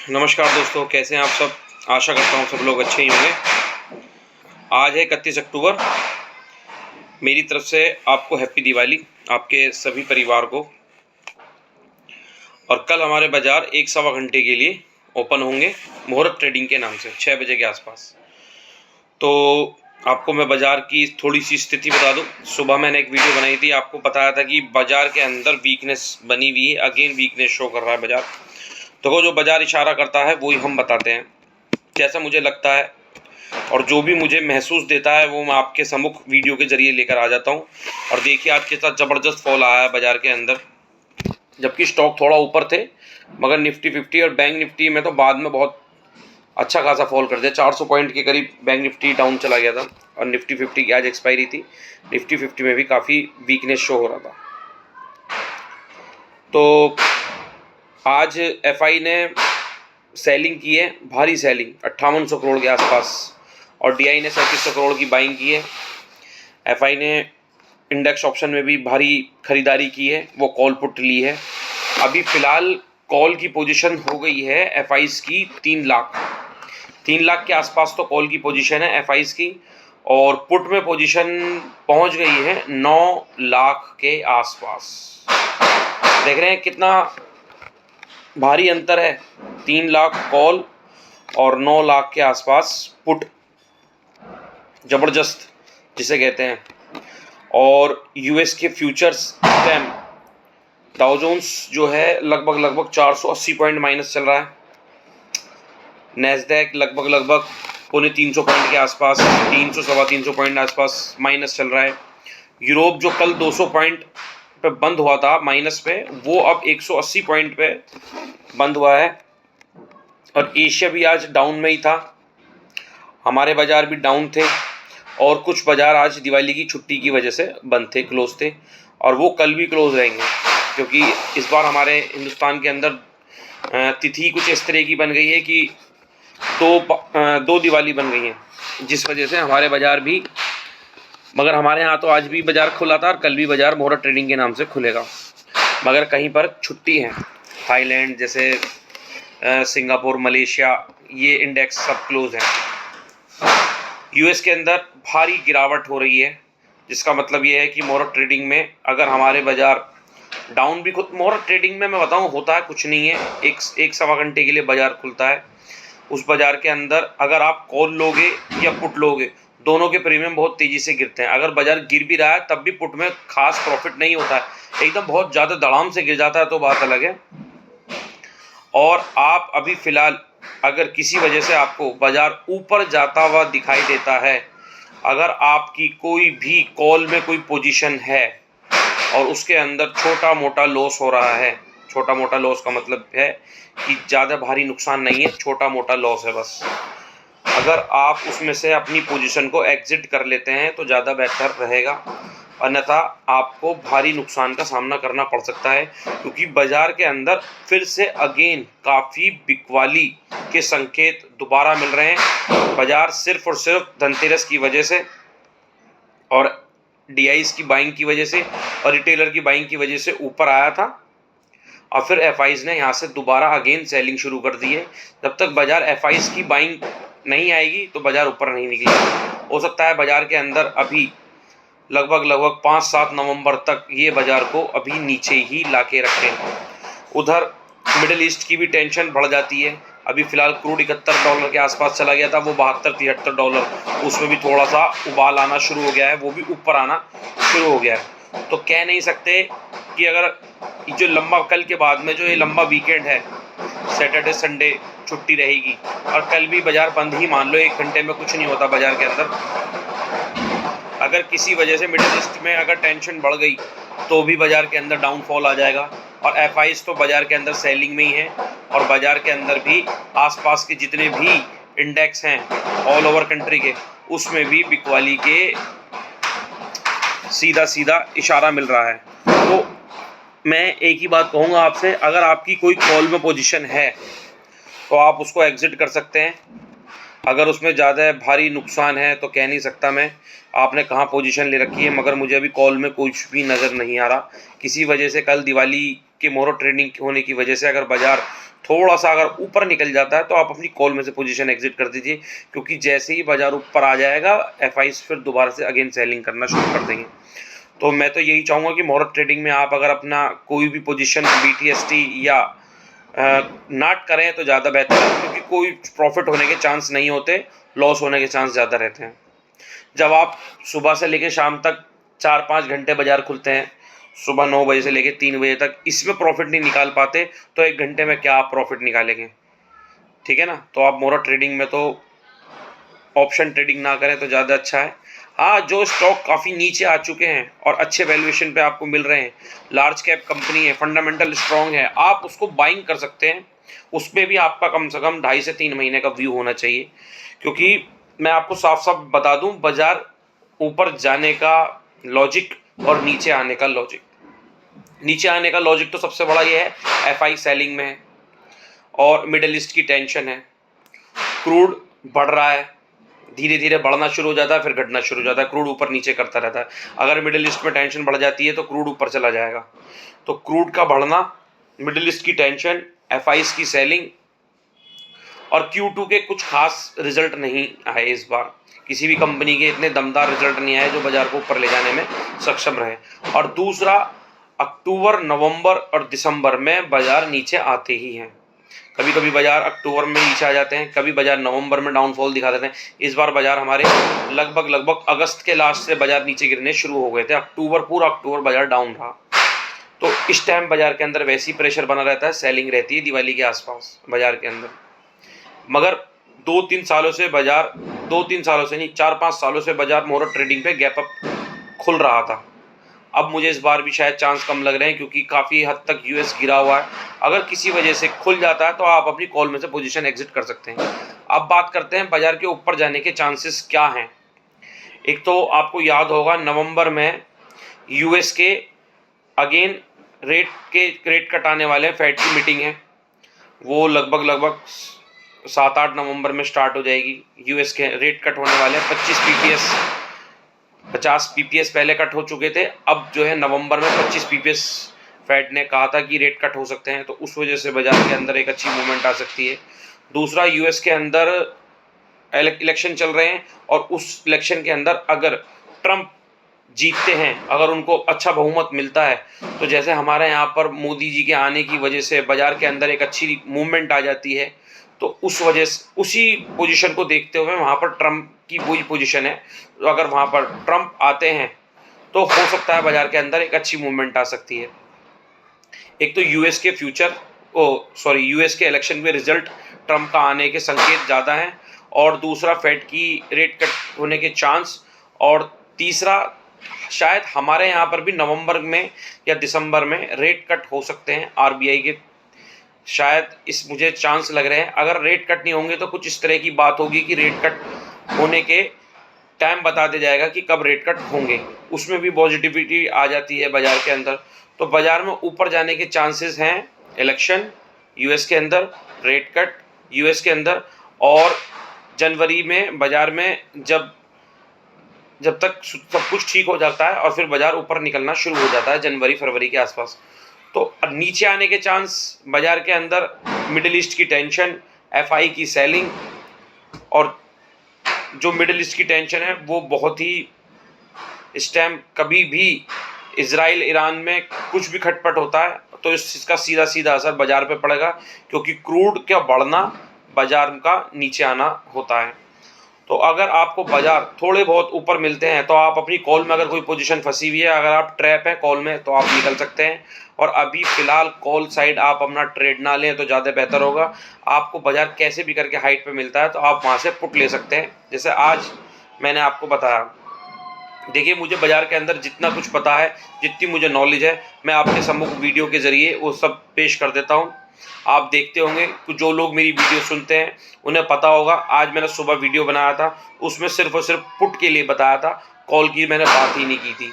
नमस्कार दोस्तों, कैसे हैं आप सब। आशा करता हूँ सब लोग अच्छे ही होंगे। आज है 31 अक्टूबर। मेरी तरफ से आपको हैप्पी दिवाली, आपके सभी परिवार को। और कल हमारे बाज़ार 1-1.25 घंटे के लिए ओपन होंगे मुहूर्त ट्रेडिंग के नाम से 6 बजे के आसपास। तो आपको मैं बाज़ार की थोड़ी सी स्थिति बता दूं। सुबह मैंने एक वीडियो बनाई थी, आपको बताया था कि बाज़ार के अंदर वीकनेस बनी हुई है। अगेन वीकनेस शो कर रहा है बाज़ार। तो जो बाज़ार इशारा करता है वही हम बताते हैं, जैसा मुझे लगता है और जो भी मुझे महसूस देता है वो मैं आपके सम्मुख वीडियो के ज़रिए लेकर आ जाता हूँ। और देखिए आज के साथ ज़बरदस्त फॉल आया है बाज़ार के अंदर, जबकि स्टॉक थोड़ा ऊपर थे, मगर निफ्टी 50 और बैंक निफ्टी में तो बाद में बहुत अच्छा खासा फॉल कर दिया। 400 पॉइंट के करीब बैंक निफ्टी डाउन चला गया था। और निफ्टी 50 की आज एक्सपायरी थी, निफ्टी 50 में भी काफ़ी वीकनेस शो हो रहा था। तो आज एफआई ने सेलिंग की है, भारी सेलिंग 5800 करोड़ के आसपास, और डीआई ने 3700 करोड़ की बाइंग की है। एफआई ने इंडेक्स ऑप्शन में भी भारी खरीदारी की है, वो कॉल पुट ली है। अभी फ़िलहाल कॉल की पोजीशन हो गई है एफआईज़ की 3 लाख के आसपास तो कॉल की पोजीशन है एफआईज़ की, और पुट में पोजीशन पहुंच गई है 9 लाख के आसपास। देख रहे हैं कितना भारी अंतर है। 3 लाख कॉल और 9 लाख के आसपास पुट, ज़बरदस्त जिसे कहते हैं। और यूएस के फ्यूचर्स टाइम डाउ जोन्स जो है लगभग 480 पॉइंट माइनस चल रहा है। नैस्डैक लगभग 350 पॉइंट के आसपास, 300 सवा 300 पॉइंट आसपास माइनस चल रहा है। यूरोप जो कल 200 पॉइंट पे बंद हुआ था माइनस पे, वो अब 180 पॉइंट पे बंद हुआ है। और एशिया भी आज डाउन में ही था, हमारे बाज़ार भी डाउन थे, और कुछ बाज़ार आज दिवाली की छुट्टी की वजह से बंद थे, क्लोज थे, और वो कल भी क्लोज रहेंगे, क्योंकि इस बार हमारे हिंदुस्तान के अंदर तिथि कुछ इस तरह की बन गई है कि दो दिवाली बन गई हैं, जिस वजह से हमारे बाज़ार भी, मगर हमारे यहाँ तो आज भी बाज़ार खुला था और कल भी बाज़ार मुहूर्त ट्रेडिंग के नाम से खुलेगा, मगर कहीं पर छुट्टी है। थाईलैंड जैसे सिंगापुर, मलेशिया, ये इंडेक्स सब क्लोज हैं। यूएस के अंदर भारी गिरावट हो रही है, जिसका मतलब ये है कि मुहूर्त ट्रेडिंग में अगर हमारे बाज़ार डाउन भी, खुद मुहूर्त ट्रेडिंग में मैं बताऊं होता है कुछ नहीं है, एक सवा घंटे के लिए बाज़ार खुलता है। उस बाज़ार के अंदर अगर आप कॉल लोगे या पुट लोगे, दोनों के प्रीमियम बहुत तेज़ी से गिरते हैं। अगर बाज़ार गिर भी रहा है तब भी पुट में खास प्रॉफिट नहीं होता है, एकदम बहुत ज़्यादा धड़ाम से गिर जाता है तो बात अलग है। और आप अभी फ़िलहाल अगर किसी वजह से आपको बाज़ार ऊपर जाता हुआ दिखाई देता है, अगर आपकी कोई भी कॉल में कोई पोजीशन है और उसके अंदर छोटा मोटा लॉस हो रहा है, छोटा मोटा लॉस का मतलब है कि ज़्यादा भारी नुकसान नहीं है, छोटा मोटा लॉस है बस, अगर आप उसमें से अपनी पोजीशन को एग्जिट कर लेते हैं तो ज़्यादा बेहतर रहेगा, अन्यथा आपको भारी नुकसान का सामना करना पड़ सकता है। क्योंकि बाज़ार के अंदर फिर से अगेन काफ़ी बिकवाली के संकेत दोबारा मिल रहे हैं। बाज़ार सिर्फ और सिर्फ धनतेरस की वजह से और डीआईज़ की बाइंग की वजह से और रिटेलर की बाइंग की वजह से ऊपर आया था, और फिर एफआईज़ ने यहाँ से दोबारा अगेन सेलिंग शुरू कर दी है। जब तक बाज़ार एफआईज़ की बाइंग नहीं आएगी तो बाज़ार ऊपर नहीं निकलेगा। हो सकता है बाज़ार के अंदर अभी लगभग 5-7 नवंबर तक ये बाज़ार को अभी नीचे ही ला के रखें। उधर मिडिल ईस्ट की भी टेंशन बढ़ जाती है। अभी फ़िलहाल क्रूड $71 के आसपास चला गया था, वो $72-73, उसमें भी थोड़ा सा उबाल आना शुरू हो गया है, वो भी ऊपर आना शुरू हो गया है। तो कह नहीं सकते कि अगर जो लंबा कल के बाद में जो ये लंबा वीकेंड है, सैटरडे संडे छुट्टी रहेगी, और कल भी बाज़ार बंद ही मान लो, 1 घंटे में कुछ नहीं होता बाज़ार के अंदर। अगर किसी वजह से मिडिल ईस्ट में अगर टेंशन बढ़ गई तो भी बाज़ार के अंदर डाउनफॉल आ जाएगा। और एफआईज़ तो बाज़ार के अंदर सेलिंग में ही है, और बाज़ार के अंदर भी आसपास के जितने भी इंडेक्स हैं ऑल ओवर कंट्री के, उसमें भी बिकवाली के सीधा इशारा मिल रहा है। तो मैं एक ही बात कहूँगा आपसे, अगर आपकी कोई कॉल में पोजीशन है तो आप उसको एग्ज़िट कर सकते हैं। अगर उसमें ज़्यादा भारी नुकसान है तो कह नहीं सकता मैं आपने कहाँ पोजीशन ले रखी है, मगर मुझे अभी कॉल में कुछ भी नज़र नहीं आ रहा। किसी वजह से कल दिवाली के मुहूर्त ट्रेडिंग होने की वजह से अगर बाज़ार थोड़ा सा अगर ऊपर निकल जाता है तो आप अपनी कॉल में से पोजीशन एग्जिट कर दीजिए, क्योंकि जैसे ही बाजार ऊपर आ जाएगा एफआईज फिर दोबारा से अगेन सेलिंग करना शुरू कर देंगे। तो मैं तो यही चाहूँगा कि मोहरत ट्रेडिंग में आप अगर अपना कोई भी पोजीशन BTST या नॉट करें तो ज़्यादा बेहतर है, क्योंकि कोई प्रॉफिट होने के चांस नहीं होते, लॉस होने के चांस ज़्यादा रहते हैं। जब आप सुबह से लेकर शाम तक 4-5 घंटे बाजार खुलते हैं, सुबह 9 बजे से लेकर 3 बजे तक, इसमें प्रॉफिट नहीं निकाल पाते तो 1 घंटे में क्या आप प्रॉफिट निकालेंगे? ठीक है ना। तो आप मोहरत ट्रेडिंग में तो ऑप्शन ट्रेडिंग ना करें तो ज़्यादा अच्छा है। हाँ, जो स्टॉक काफ़ी नीचे आ चुके हैं और अच्छे वैल्यूएशन पे आपको मिल रहे हैं, लार्ज कैप कंपनी है, फंडामेंटल स्ट्रॉन्ग है, आप उसको बाइंग कर सकते हैं। उसमें भी आपका कम से कम 2.5 से 3 महीने का व्यू होना चाहिए, क्योंकि मैं आपको साफ साफ बता दूं, बाजार ऊपर जाने का लॉजिक और नीचे आने का लॉजिक, नीचे आने का लॉजिक तो सबसे बड़ा ये है एफआई सेलिंग में है और मिडिल ईस्ट की टेंशन है। क्रूड बढ़ रहा है, धीरे धीरे बढ़ना शुरू हो जाता है, फिर घटना शुरू हो जाता है, क्रूड ऊपर नीचे करता रहता है। अगर मिडिल ईस्ट में टेंशन बढ़ जाती है तो क्रूड ऊपर चला जाएगा। तो क्रूड का बढ़ना, मिडिल ईस्ट की टेंशन, एफआईज की सेलिंग और Q2 के कुछ खास रिजल्ट नहीं आए इस बार, किसी भी कंपनी के इतने दमदार रिजल्ट नहीं आए जो बाजार को ऊपर ले जाने में सक्षम रहे। और दूसरा, अक्टूबर, नवंबर और दिसंबर में बाजार नीचे आते ही हैं। कभी कभी बाजार अक्टूबर में नीचे आ जाते हैं, कभी बाजार नवंबर में डाउनफॉल दिखा देते हैं। इस बार बाजार हमारे लगभग अगस्त के लास्ट से बाजार नीचे गिरने शुरू हो गए थे। पूरा अक्टूबर बाजार डाउन रहा। तो इस टाइम बाजार के अंदर वैसी प्रेशर बना रहता है, सेलिंग रहती है दिवाली के आसपास बाजार के अंदर। मगर 2-3 सालों से बाजार, 2-3 सालों से नहीं, 4-5 सालों से बाजार मोहरत ट्रेडिंग पे गैप अप खुल रहा था। अब मुझे इस बार भी शायद चांस कम लग रहे हैं, क्योंकि काफ़ी हद तक यूएस गिरा हुआ है। अगर किसी वजह से खुल जाता है तो आप अपनी कॉल में से पोजीशन एग्जिट कर सकते हैं। अब बात करते हैं बाजार के ऊपर जाने के चांसेस क्या हैं। एक तो आपको याद होगा, नवंबर में यूएस के अगेन रेट कट आने वाले हैं, फेड की मीटिंग है, वो लगभग 7-8 नवंबर में स्टार्ट हो जाएगी। यूएस के रेट कट होने वाले हैं 50 पीपीएस पहले कट हो चुके थे। अब जो है नवंबर में 25 पीपीएस फेड ने कहा था कि रेट कट हो सकते हैं, तो उस वजह से बाजार के अंदर एक अच्छी मूवमेंट आ सकती है। दूसरा, यूएस के अंदर इलेक्शन चल रहे हैं और उस इलेक्शन के अंदर अगर ट्रंप जीतते हैं, अगर उनको अच्छा बहुमत मिलता है, तो जैसे हमारे यहाँ पर मोदी जी के आने की वजह से बाजार के अंदर एक अच्छी मूवमेंट आ जाती है, तो उस वजह से उसी पोजीशन को देखते हुए वहाँ पर ट्रंप की वही पोजीशन है, तो अगर वहाँ पर ट्रंप आते हैं तो हो सकता है बाजार के अंदर एक अच्छी मूवमेंट आ सकती है। एक तो यूएस के इलेक्शन में रिजल्ट ट्रंप का आने के संकेत ज़्यादा हैं, और दूसरा फेड की रेट कट होने के चांस, और तीसरा शायद हमारे यहाँ पर भी नवंबर में या दिसंबर में रेट कट हो सकते हैं आरबीआई के, शायद इस मुझे चांस लग रहे हैं। अगर रेट कट नहीं होंगे तो कुछ इस तरह की बात होगी कि रेट कट होने के टाइम बता दिया जाएगा कि कब रेट कट होंगे, उसमें भी पॉजिटिविटी आ जाती है बाजार के अंदर। तो बाजार में ऊपर जाने के चांसेस हैं, इलेक्शन यूएस के अंदर, रेट कट यूएस के अंदर, और जनवरी में बाजार में जब तक सब कुछ ठीक हो जाता है और फिर बाजार ऊपर निकलना शुरू हो जाता है जनवरी फरवरी के आसपास। तो नीचे आने के चांस बाजार के अंदर, मिडिल ईस्ट की टेंशन, एफआई की सेलिंग, और जो मिडिल ईस्ट की टेंशन है वो बहुत ही, इस टाइम कभी भी इजराइल ईरान में कुछ भी खटपट होता है तो इसका सीधा असर बाजार पे पड़ेगा, क्योंकि क्रूड का बढ़ना बाजार का नीचे आना होता है। तो अगर आपको बाजार थोड़े बहुत ऊपर मिलते हैं तो आप अपनी कॉल में, अगर कोई पोजीशन फंसी हुई है, अगर आप ट्रैप हैं कॉल में, तो आप निकल सकते हैं। और अभी फ़िलहाल कॉल साइड आप अपना ट्रेड ना लें तो ज़्यादा बेहतर होगा। आपको बाजार कैसे भी करके हाइट पे मिलता है तो आप वहाँ से पुट ले सकते हैं, जैसे आज मैंने आपको बताया। देखिए, मुझे बाजार के अंदर जितना कुछ पता है, जितनी मुझे नॉलेज है, मैं आपके सम्मुख वीडियो के ज़रिए वो सब पेश कर देता हूँ। आप देखते होंगे कि जो लोग मेरी वीडियो सुनते हैं उन्हें पता होगा, आज मैंने सुबह वीडियो बनाया था, उसमें सिर्फ और सिर्फ पुट के लिए बताया था, कॉल की मैंने बात ही नहीं की थी,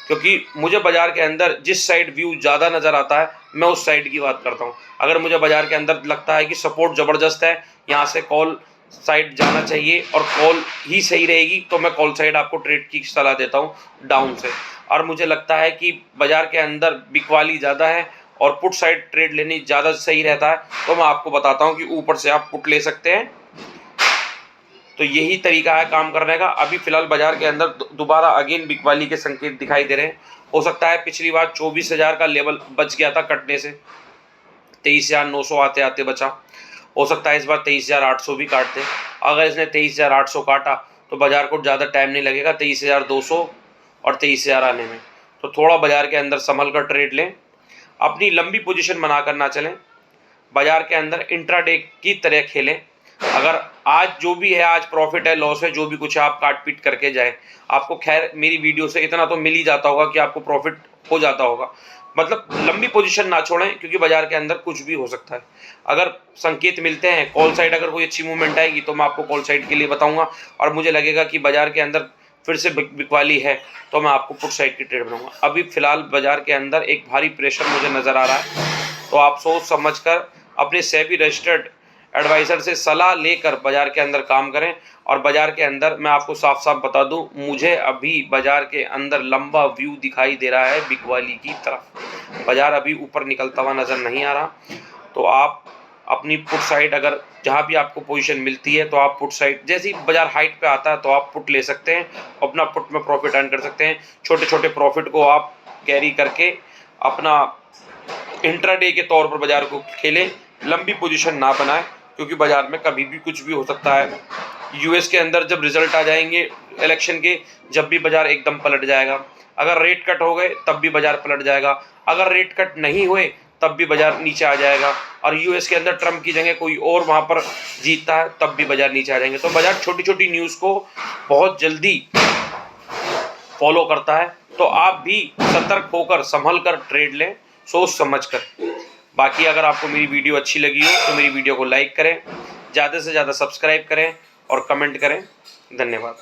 क्योंकि मुझे बाजार के अंदर जिस साइड व्यू ज़्यादा नज़र आता है मैं उस साइड की बात करता हूँ। अगर मुझे बाजार के अंदर लगता है कि सपोर्ट ज़बरदस्त है, यहाँ से कॉल साइड जाना चाहिए और कॉल ही सही रहेगी, तो मैं कॉल साइड आपको ट्रेड की सलाह देता हूँ डाउन से। और मुझे लगता है कि बाजार के अंदर बिकवाली ज़्यादा है और पुट साइड ट्रेड लेनी ज़्यादा सही रहता है, तो मैं आपको बताता हूँ कि ऊपर से आप पुट ले सकते हैं। तो यही तरीका है काम करने का। अभी फिलहाल बाजार के अंदर दोबारा अगेन बिकवाली के संकेत दिखाई दे रहे हैं। हो सकता है पिछली बार 24,000 का लेवल बच गया था कटने से, 23,900 आते आते बचा। हो सकता है इस बार 23,800 भी काटते। अगर इसने 23,800 काटा तो बाजार को ज़्यादा टाइम नहीं लगेगा 23,200 और 23,000 आने में। तो थोड़ा बाजार के अंदर संभल कर ट्रेड लें, अपनी लंबी पोजीशन बनाकर ना चलें, बाजार के अंदर इंट्राडे की तरह खेलें। अगर आज जो भी है, आज प्रॉफिट है लॉस है जो भी कुछ है, आप काट पीट करके जाए। आपको खैर मेरी वीडियो से इतना तो मिल ही जाता होगा कि आपको प्रॉफिट हो जाता होगा। मतलब लंबी पोजीशन ना छोड़ें, क्योंकि बाजार के अंदर कुछ भी हो सकता है। अगर संकेत मिलते हैं कॉल साइड, अगर कोई अच्छी मूवमेंट आएगी तो मैं आपको कॉल साइड के लिए बताऊंगा, और मुझे लगेगा कि बाजार के अंदर फिर से बिकवाली है तो मैं आपको पुट साइड की ट्रेड बनाऊंगा। अभी फिलहाल बाजार के अंदर एक भारी प्रेशर मुझे नज़र आ रहा है, तो आप सोच समझ कर अपने सेबी रजिस्टर्ड एडवाइज़र से सलाह लेकर बाजार के अंदर काम करें। और बाजार के अंदर मैं आपको साफ साफ बता दूं, मुझे अभी बाजार के अंदर लंबा व्यू दिखाई दे रहा है बिकवाली की तरफ। बाजार अभी ऊपर निकलता हुआ नज़र नहीं आ रहा। तो आप अपनी पुट साइड, अगर जहाँ भी आपको पोजीशन मिलती है तो आप पुट साइड, जैसे ही बाजार हाइट पे आता है तो आप पुट ले सकते हैं, अपना पुट में प्रॉफिट अर्न कर सकते हैं। छोटे छोटे प्रॉफिट को आप कैरी करके अपना इंट्राडे के तौर पर बाजार को खेलें, लंबी पोजीशन ना बनाएं, क्योंकि बाजार में कभी भी कुछ भी हो सकता है। यूएस के अंदर जब रिजल्ट आ जाएंगे इलेक्शन के, जब भी बाजार एकदम पलट जाएगा। अगर रेट कट हो गए तब भी बाजार पलट जाएगा, अगर रेट कट नहीं हुए तब भी बाजार नीचे आ जाएगा। और यूएस के अंदर ट्रम्प की जगह कोई और वहाँ पर जीतता है तब भी बाजार नीचे आ जाएंगे। तो बाजार छोटी छोटी न्यूज़ को बहुत जल्दी फॉलो करता है, तो आप भी सतर्क होकर संभल कर ट्रेड लें, सोच समझ कर। बाकी अगर आपको मेरी वीडियो अच्छी लगी हो तो मेरी वीडियो को लाइक करें, ज़्यादा से ज़्यादा सब्सक्राइब करें और कमेंट करें। धन्यवाद।